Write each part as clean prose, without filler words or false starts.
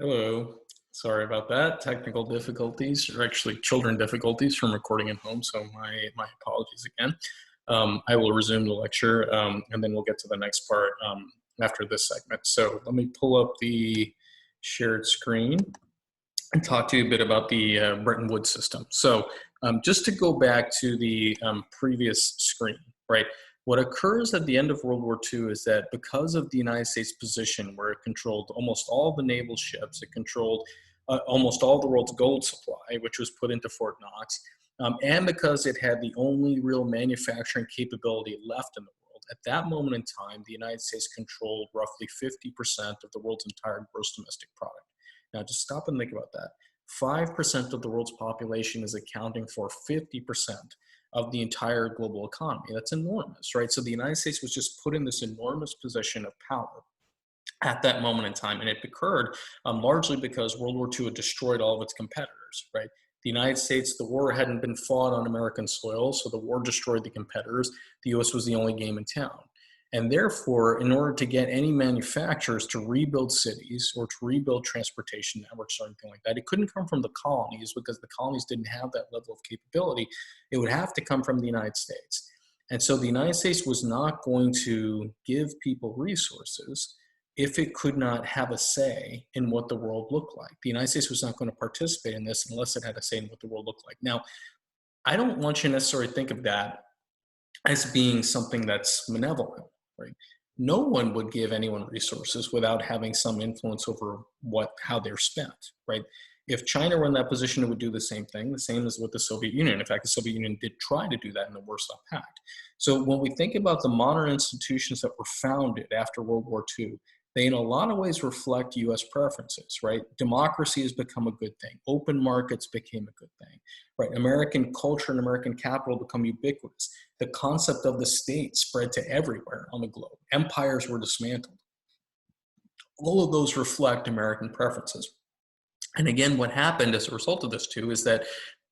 Hello. Sorry about that. Technical difficulties, or actually children difficulties from recording at home. So my apologies again. I will resume the lecture, and then we'll get to the next part after this segment. So let me pull up the shared screen and talk to you a bit about the Bretton Woods system. So just to go back to the previous screen, right? What occurs at the end of World War II is that because of the United States position where it controlled almost all the naval ships, it controlled almost all the world's gold supply, which was put into Fort Knox, and because it had the only real manufacturing capability left in the world, at that moment in time, the United States controlled roughly 50% of the world's entire gross domestic product. Now, just stop and think about that. 5% of the world's population is accounting for 50% of the entire global economy. That's enormous, right? So the United States was just put in this enormous position of power at that moment in time. And it occurred largely because World War II had destroyed all of its competitors, right? The United States, the war hadn't been fought on American soil, so the war destroyed the competitors. The US was the only game in town. And therefore, in order to get any manufacturers to rebuild cities or to rebuild transportation networks or anything like that, it couldn't come from the colonies because the colonies didn't have that level of capability. It would have to come from the United States. And so the United States was not going to give people resources if it could not have a say in what the world looked like. The United States was not going to participate in this unless it had a say in what the world looked like. Now, I don't want you to necessarily think of that as being something that's malevolent, right? No one would give anyone resources without having some influence over how they're spent, right? If China were in that position, it would do the same thing, the same as with the Soviet Union. In fact, the Soviet Union did try to do that in the Warsaw Pact. So when we think about the modern institutions that were founded after World War II, they in a lot of ways reflect US preferences, right? Democracy has become a good thing. Open markets became a good thing, right? American culture and American capital become ubiquitous. The concept of the state spread to everywhere on the globe. Empires were dismantled. All of those reflect American preferences. And again, what happened as a result of this too is that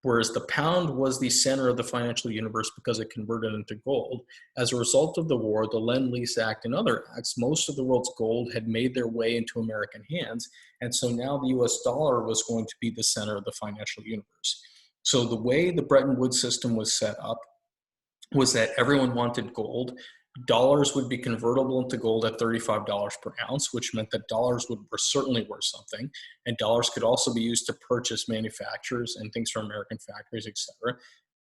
whereas the pound was the center of the financial universe because it converted into gold, as a result of the war, the Lend-Lease Act and other acts, most of the world's gold had made their way into American hands. And so now the US dollar was going to be the center of the financial universe. So the way the Bretton Woods system was set up was that everyone wanted gold. Dollars would be convertible into gold at $35 per ounce, which meant that dollars were certainly worth something. And dollars could also be used to purchase manufacturers and things from American factories, et cetera.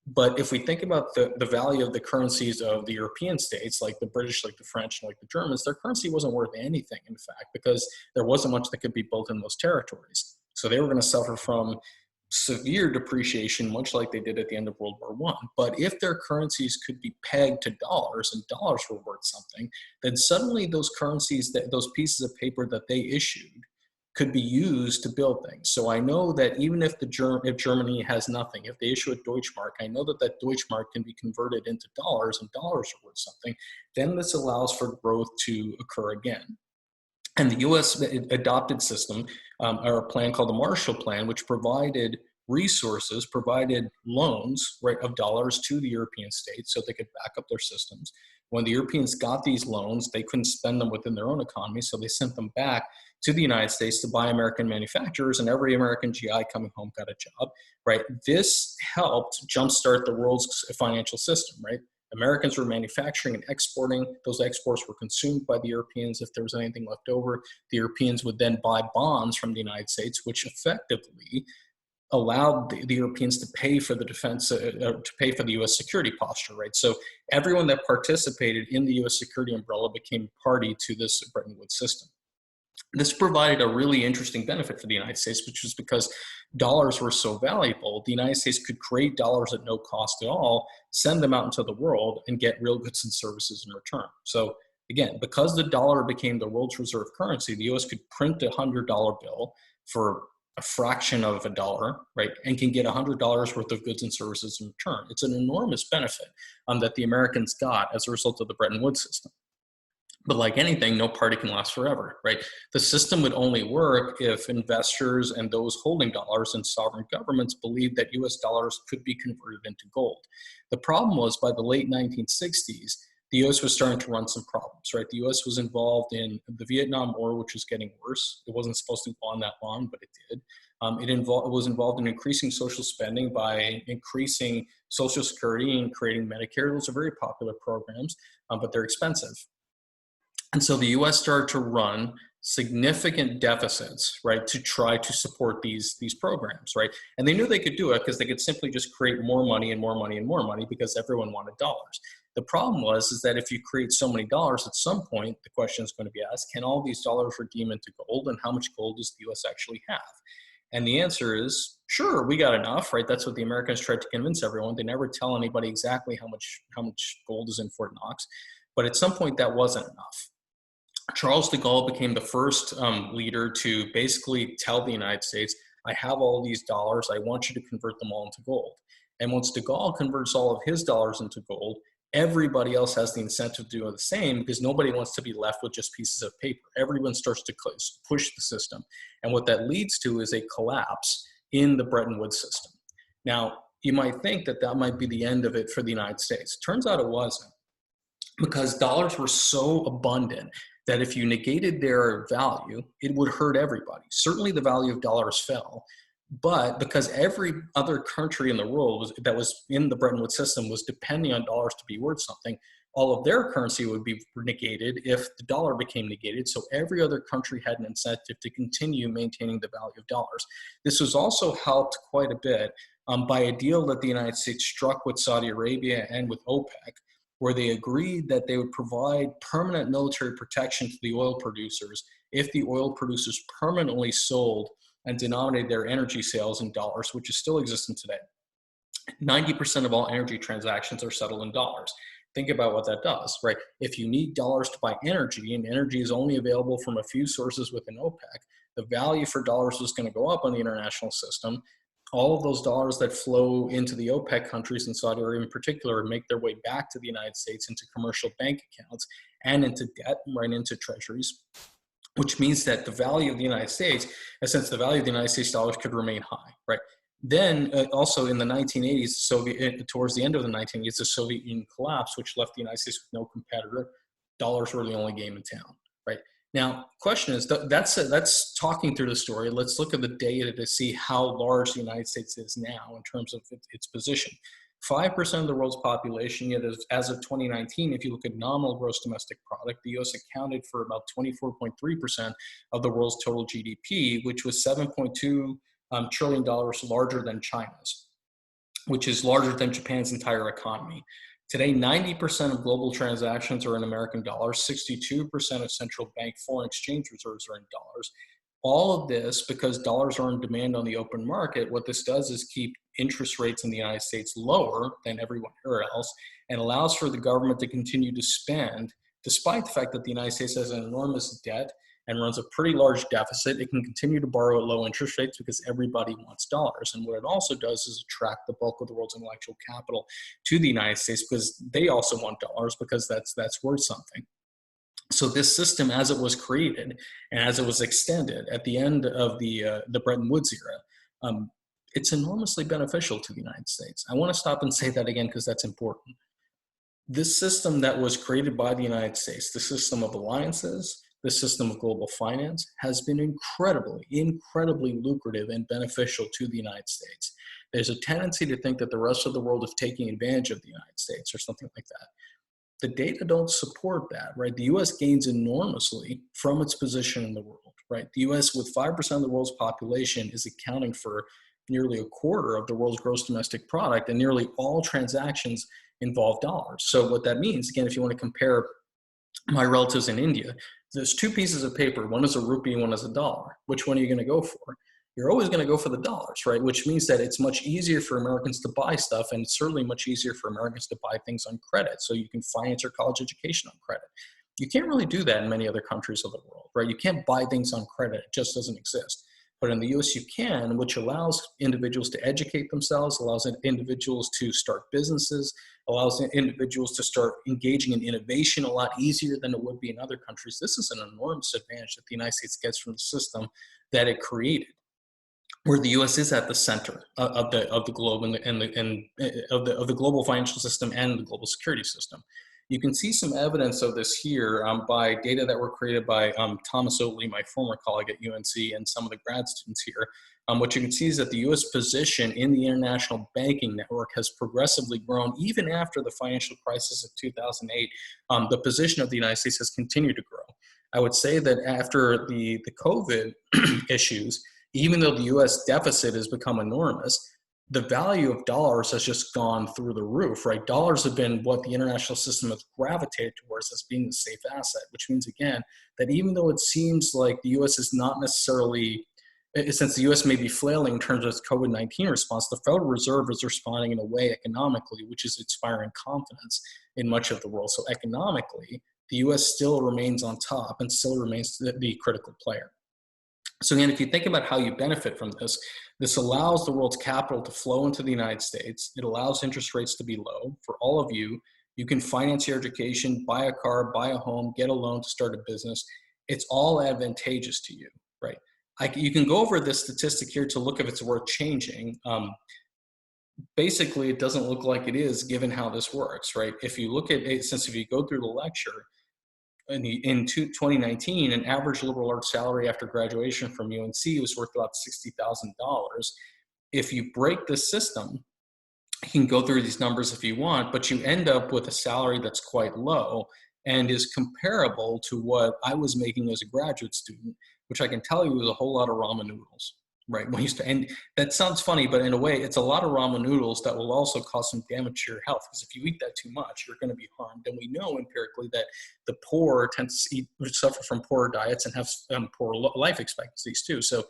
But if we think about the value of the currencies of the European states, like the British, like the French, and like the Germans, their currency wasn't worth anything, in fact, because there wasn't much that could be built in those territories. So they were going to suffer from severe depreciation, much like they did at the end of World War One. But if their currencies could be pegged to dollars and dollars were worth something, then suddenly those currencies, those pieces of paper that they issued, could be used to build things. So I know that even if if Germany has nothing, if they issue a Deutschmark, I know that that Deutschmark can be converted into dollars and dollars are worth something. Then this allows for growth to occur again. And the US adopted system, or a plan called the Marshall Plan, which provided resources, provided loans, right, of dollars to the European states so they could back up their systems. When the Europeans got these loans, they couldn't spend them within their own economy, so they sent them back to the United States to buy American manufacturers, and every American GI coming home got a job, right? This helped jumpstart the world's financial system, right? Americans were manufacturing and exporting. Those exports were consumed by the Europeans. If there was anything left over, the Europeans would then buy bonds from the United States, which effectively allowed the Europeans to pay for the defense, to pay for the U.S. security posture, right? So everyone that participated in the U.S. security umbrella became party to this Bretton Woods system. This provided a really interesting benefit for the United States, which was because dollars were so valuable, the United States could create dollars at no cost at all, send them out into the world, and get real goods and services in return. So again, because the dollar became the world's reserve currency, the US could print a $100 bill for a fraction of a dollar, right, and can get $100 worth of goods and services in return. It's an enormous benefit that the Americans got as a result of the Bretton Woods system. But like anything, no party can last forever, right? The system would only work if investors and those holding dollars and sovereign governments believed that US dollars could be converted into gold. The problem was by the late 1960s, the US was starting to run some problems, right? The US was involved in the Vietnam War, which was getting worse. It wasn't supposed to go on that long, but it did. It was involved in increasing social spending by increasing Social Security and creating Medicare. Those are very popular programs, but they're expensive. And so the US started to run significant deficits, right, to try to support these programs, right? And they knew they could do it because they could simply just create more money and more money and more money because everyone wanted dollars. The problem is that if you create so many dollars, at some point, the question is going to be asked, can all these dollars redeem into gold, and how much gold does the US actually have? And the answer is, sure, we got enough, right? That's what the Americans tried to convince everyone. They never tell anybody exactly how much gold is in Fort Knox. But at some point, that wasn't enough. Charles de Gaulle became the first leader to basically tell the United States, I have all these dollars, I want you to convert them all into gold. And once de Gaulle converts all of his dollars into gold, everybody else has the incentive to do the same because nobody wants to be left with just pieces of paper. Everyone starts to push the system. And what that leads to is a collapse in the Bretton Woods system. Now, you might think that that might be the end of it for the United States. Turns out it wasn't, because dollars were so abundant that if you negated their value, it would hurt everybody. Certainly the value of dollars fell, but because every other country in the world that was in the Bretton Woods system was depending on dollars to be worth something, all of their currency would be negated if the dollar became negated. So every other country had an incentive to continue maintaining the value of dollars. This was also helped quite a bit by a deal that the United States struck with Saudi Arabia and with OPEC, where they agreed that they would provide permanent military protection to the oil producers if the oil producers permanently sold and denominated their energy sales in dollars, which is still existent today. 90% of all energy transactions are settled in dollars. Think about what that does, right? If you need dollars to buy energy, and energy is only available from a few sources within OPEC, the value for dollars is going to go up on the international system. All of those dollars that flow into the OPEC countries, and Saudi Arabia in particular, make their way back to the United States into commercial bank accounts and into debt, right into treasuries, which means that the value of the United States, since the value of the United States dollars could remain high, right? Then also in the 1980s, towards the end of the 1980s, the Soviet Union collapsed, which left the United States with no competitor. Dollars were the only game in town, right? Now, question is, that's talking through the story. Let's look at the data to see how large the United States is now in terms of its position. 5% of the world's population, yet as of 2019, if you look at nominal gross domestic product, the US accounted for about 24.3% of the world's total GDP, which was $7.2 trillion larger than China's, which is larger than Japan's entire economy. Today, 90% of global transactions are in American dollars, 62% of central bank foreign exchange reserves are in dollars. All of this, because dollars are in demand on the open market, what this does is keep interest rates in the United States lower than everywhere else and allows for the government to continue to spend, despite the fact that the United States has an enormous debt and runs a pretty large deficit. It can continue to borrow at low interest rates because everybody wants dollars. And what it also does is attract the bulk of the world's intellectual capital to the United States because they also want dollars because that's worth something. So this system, as it was created and as it was extended at the end of the Bretton Woods era, it's enormously beneficial to the United States. I want to stop and say that again because that's important. This system that was created by the United States, the system of alliances, the system of global finance, has been incredibly lucrative and beneficial to the United States. There's a tendency to think that the rest of the world is taking advantage of the United States or something like that. The data don't support that, right? The US gains enormously from its position in the world, right? The US, with 5% of the world's population, is accounting for nearly a quarter of the world's gross domestic product, and nearly all transactions involve dollars. So what that means, again, if you want to compare my relatives in India, there's two pieces of paper. One is a rupee, one is a dollar. Which one are you going to go for? You're always going to go for the dollars, right? Which means that it's much easier for Americans to buy stuff, and it's certainly much easier for Americans to buy things on credit. So you can finance your college education on credit. You can't really do that in many other countries of the world, right? You can't buy things on credit. It just doesn't exist. But in the US, you can, which allows individuals to educate themselves, allows individuals to start businesses, allows individuals to start engaging in innovation a lot easier than it would be in other countries. This is an enormous advantage that the United States gets from the system that it created, where the U.S. is at the center of the globe and of the global financial system and the global security system. You can see some evidence of this here by data that were created by Thomas Oatley, my former colleague at UNC, and some of the grad students here. What you can see is that the US position in the international banking network has progressively grown even after the financial crisis of 2008. The position of the United States has continued to grow. I would say that after the COVID issues, even though the US deficit has become enormous, the value of dollars has just gone through the roof, right? Dollars have been what the international system has gravitated towards as being the safe asset, which means, again, that even though it seems like the US is not necessarily, since the US may be flailing in terms of its COVID-19 response, the Federal Reserve is responding in a way economically, which is inspiring confidence in much of the world. So economically, the US still remains on top and still remains the critical player. So again, if you think about how you benefit from this, this allows the world's capital to flow into the United States. It allows interest rates to be low for all of you. You can finance your education, buy a car, buy a home, get a loan to start a business. It's all advantageous to you, right? You can go over this statistic here to look if it's worth changing. Basically, it doesn't look like it is given how this works, right? If you look at it, since if you go through the lecture, in 2019, an average liberal arts salary after graduation from UNC was worth about $60,000. If you break the system, you can go through these numbers if you want, but you end up with a salary that's quite low and is comparable to what I was making as a graduate student, which I can tell you is a whole lot of ramen noodles. Right. And that sounds funny, but in a way, it's a lot of ramen noodles that will also cause some damage to your health. Because if you eat that too much, you're going to be harmed. And we know empirically that the poor tend to suffer from poorer diets and have poor life expectancies too. So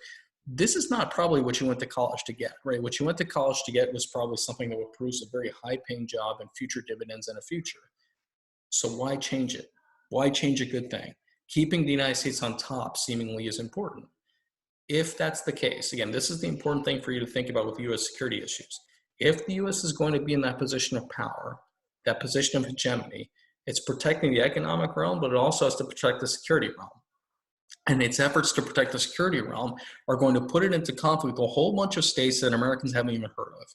this is not probably what you went to college to get, right? What you went to college to get was probably something that would produce a very high-paying job and future dividends in a future. So why change it? Why change a good thing? Keeping the United States on top seemingly is important. If that's the case, again, this is the important thing for you to think about with U.S. security issues. If the U.S. is going to be in that position of power, that position of hegemony, it's protecting the economic realm, but it also has to protect the security realm. And its efforts to protect the security realm are going to put it into conflict with a whole bunch of states that Americans haven't even heard of.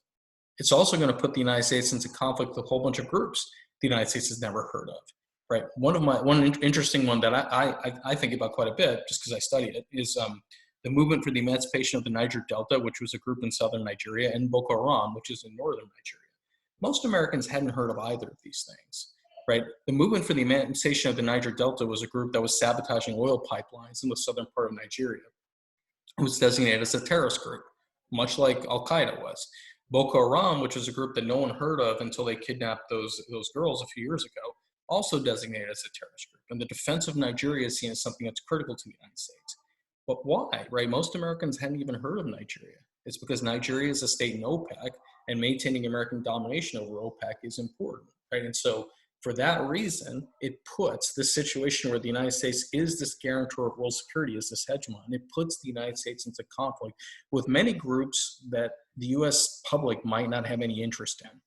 It's also going to put the United States into conflict with a whole bunch of groups the United States has never heard of. Right. One interesting one that I think about quite a bit, just because I studied it, is the movement for the emancipation of the Niger Delta, which was a group in southern Nigeria, and Boko Haram, which is in northern Nigeria. Most Americans hadn't heard of either of these things, right? The movement for the emancipation of the Niger Delta was a group that was sabotaging oil pipelines in the southern part of Nigeria. It was designated as a terrorist group, much like Al-Qaeda was. Boko Haram, which was a group that no one heard of until they kidnapped those girls a few years ago, also designated as a terrorist group. And the defense of Nigeria is seen as something that's critical to the United States. But why, right? Most Americans hadn't even heard of Nigeria. It's because Nigeria is a state in OPEC, and maintaining American domination over OPEC is important, right? And so for that reason, it puts this situation where the United States is this guarantor of world security, is this hegemon, it puts the United States into conflict with many groups that the US public might not have any interest in.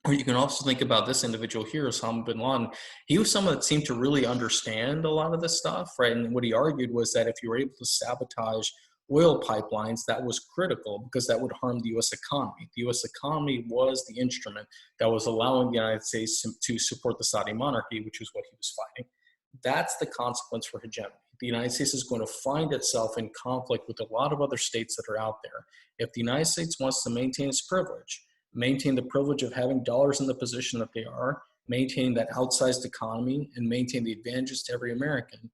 Or you can also think about this individual here, Osama bin Laden. He was someone that seemed to really understand a lot of this stuff, right? And what he argued was that if you were able to sabotage oil pipelines, that was critical because that would harm the U.S. economy. The U.S. economy was the instrument that was allowing the United States to support the Saudi monarchy, which was what he was fighting. That's the consequence for hegemony. The United States is going to find itself in conflict with a lot of other states that are out there. If the United States wants to maintain its privilege, maintain the privilege of having dollars in the position that they are, maintain that outsized economy, and maintain the advantages to every American,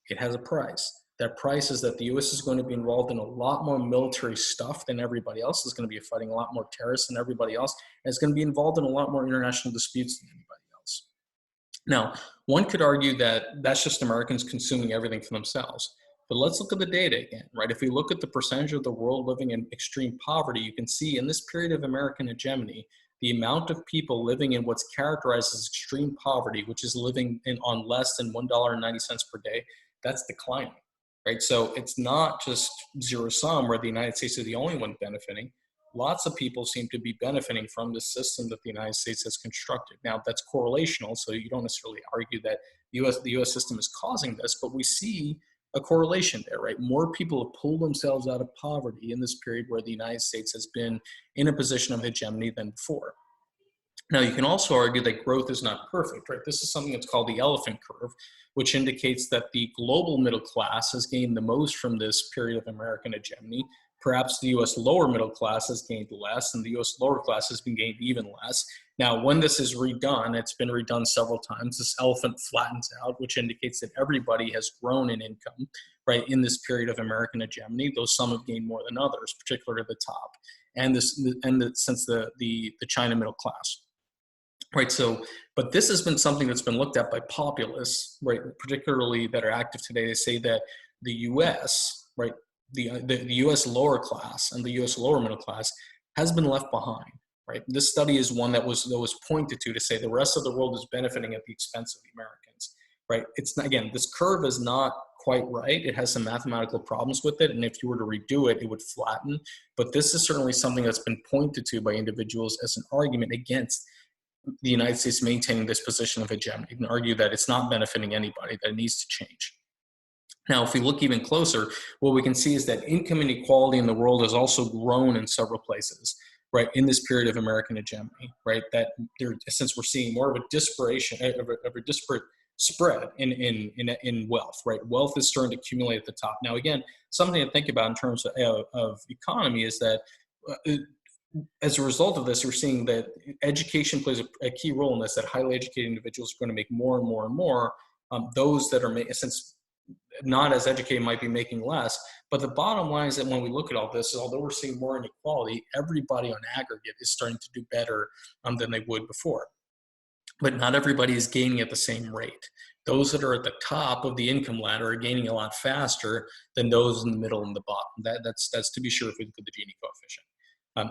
it has a price. That price is that the U.S. is going to be involved in a lot more military stuff than everybody else. It's going to be fighting a lot more terrorists than everybody else. And it's going to be involved in a lot more international disputes than anybody else. Now, one could argue that that's just Americans consuming everything for themselves. But let's look at the data again, right? If we look at the percentage of the world living in extreme poverty, you can see in this period of American hegemony, the amount of people living in what's characterized as extreme poverty, which is living on less than $1.90 per day, that's declining, right? So it's not just zero sum where the United States is the only one benefiting. Lots of people seem to be benefiting from the system that the United States has constructed. Now, that's correlational, so you don't necessarily argue that the U.S. system is causing this, but we see a correlation there, right? More people have pulled themselves out of poverty in this period where the United States has been in a position of hegemony than before. Now, you can also argue that growth is not perfect, right? This is something that's called the elephant curve, which indicates that the global middle class has gained the most from this period of American hegemony. Perhaps the US lower middle class has gained less, and the US lower class has been gained even less. Now, when this is redone, it's been redone several times, this elephant flattens out, which indicates that everybody has grown in income, right, in this period of American hegemony, though some have gained more than others, particularly at the top, and since the China middle class. Right. So, but this has been something that's been looked at by populists, right, particularly that are active today. They say that the U.S., right, the U.S. lower class and the U.S. lower middle class has been left behind. Right. This study is one that was pointed to say the rest of the world is benefiting at the expense of the Americans. Right. It's not, again, this curve is not quite right. It has some mathematical problems with it, and if you were to redo it, it would flatten. But this is certainly something that's been pointed to by individuals as an argument against the United States maintaining this position of hegemony. You can argue that it's not benefiting anybody, that it needs to change. Now, if we look even closer, what we can see is that income inequality in the world has also grown in several places, right, in this period of American hegemony, right, that since we're seeing more of a disparate spread in wealth, right? Wealth is starting to accumulate at the top. Now, again, something to think about in terms of economy is that as a result of this, we're seeing that education plays a key role in this, that highly educated individuals are going to make more and more and more. Those that are, since not as educated, might be making less. But the bottom line is that when we look at all this, although we're seeing more inequality, everybody on aggregate is starting to do better than they would before. But not everybody is gaining at the same rate. Those that are at the top of the income ladder are gaining a lot faster than those in the middle and the bottom. That's to be sure if we look at the Gini coefficient.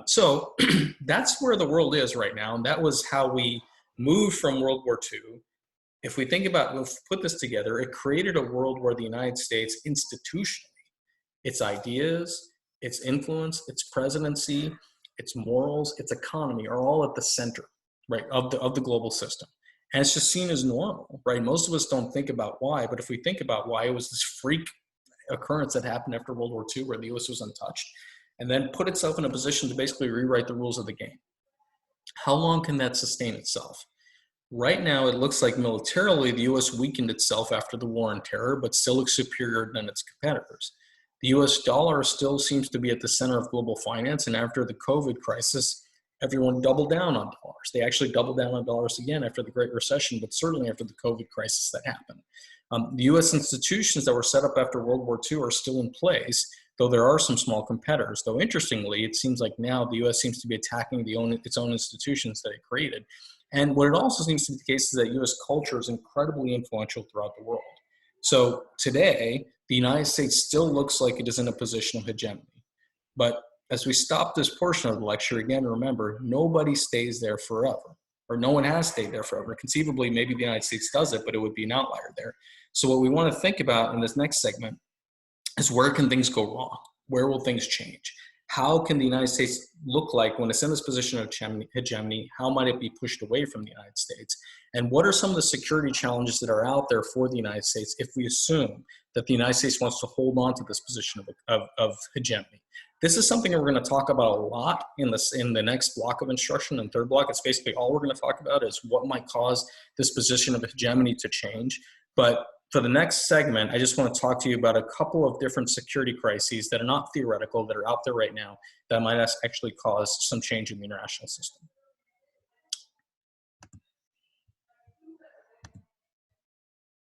So that's where the world is right now. And that was how we moved from World War II. If we think about, we'll put this together, it created a world where the United States institutionally, its ideas, its influence, its presidency, its morals, its economy are all at the center, right, of the global system. And it's just seen as normal, right? Most of us don't think about why, but if we think about why, it was this freak occurrence that happened after World War II where the US was untouched, and then put itself in a position to basically rewrite the rules of the game. How long can that sustain itself? Right now, it looks like militarily the US weakened itself after the war on terror, but still looks superior than its competitors. The US dollar still seems to be at the center of global finance, and after the COVID crisis, everyone doubled down on dollars. They actually doubled down on dollars again after the Great Recession, but certainly after the COVID crisis that happened. The US institutions that were set up after World War II are still in place, though there are some small competitors. Though interestingly, it seems like now the US seems to be attacking its own institutions that it created. And what it also seems to be the case is that US culture is incredibly influential throughout the world. So today, the United States still looks like it is in a position of hegemony. But as we stop this portion of the lecture, again, remember, nobody stays there forever, or no one has stayed there forever. Conceivably, maybe the United States does it, but it would be an outlier there. So what we want to think about in this next segment is where can things go wrong? Where will things change? How can the United States look like when it's in this position of hegemony? How might it be pushed away from the United States? And what are some of the security challenges that are out there for the United States if we assume that the United States wants to hold on to this position of hegemony? This is something that we're going to talk about a lot in the next block of instruction and third block. It's basically all we're going to talk about is what might cause this position of hegemony to change. But for the next segment, I just want to talk to you about a couple of different security crises that are not theoretical, that are out there right now, that might actually cause some change in the international system.